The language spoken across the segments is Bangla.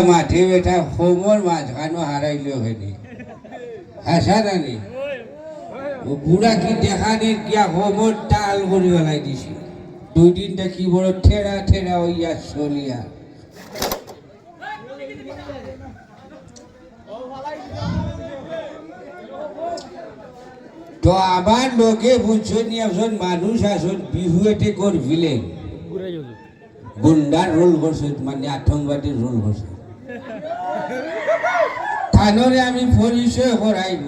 মাঠে বেটা হোমর মাঝখানো হারাইল হয়নি হাসা নানি বুড়া কি দেখানি গিয়া হোমর টাল করে বেলাই দিছি 2 দিনটা কি বড় ঠেড়া ঠেড়া হইয়া চলিয়া তো আমার লোকে বুঝছো নি একজন মানুষ আসন বিহু এটে করছিলেন গুন্ডার রোল করছে মানে আতঙ্কবাদীর রোল করছে থানরে আমি পরিচয় করাইব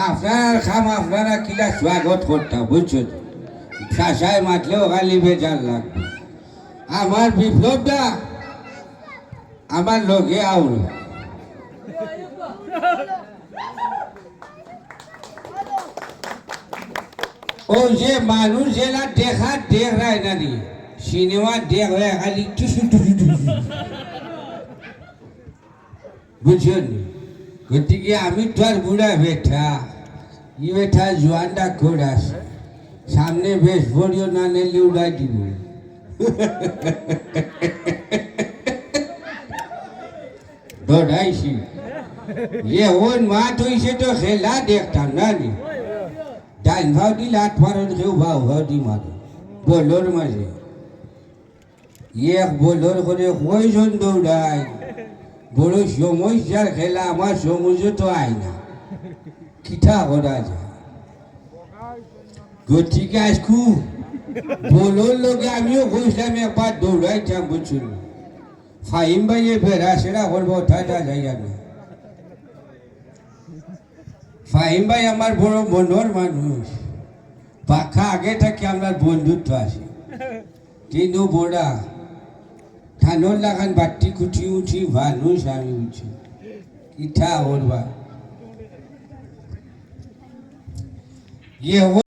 আপনার খাম আপনারা কিলা স্বাগত করতাম বুঝছো শাসায় মাতলেও খালি বেজার লাগবে আমার বিপ্লবটা আমার লোকে আউল ও যে মানুষ যেটা দেখা দেখ রায় না নি সিনেমা দেখ হয়ে খালি টুসু টুসু টুসু বুঝছেন গতিকে আমি তো আর বুড়া বেঠা ই বেঠা জোয়ানটা করাস সামনে বেশ পড়িও না নেলে উড়াই দিব দৌড়াইছি যে ওন মাঠ হইছে তো খেলা দেখতাম না নি ডাইন ভাও দি লাট মারন কেউ ভাও দি মারে বলোর মাঝে এক বলোর করে কয়জন দৌড়ায় বড় সমস্যার খেলা আমার সমুদ্র তো আয় না কিঠা করা যায় গতিকে আজকু বলোর লোকে আমিও কইছিলাম একবার দৌড়াইতাম বুঝছিল ফাহিম ভাইয়ে ফেরা সেরা করবো ঠাটা যাইয়া না ফাহিম ভাই আমার বড় মনোর মানুষ পাখা আগে থেকে আমার বন্ধুত্ব আছে কিন্তু বড়া থানোর লাগান বাটি কুটি উঠি মানুষ আমি উঠি ইঠা ওর বা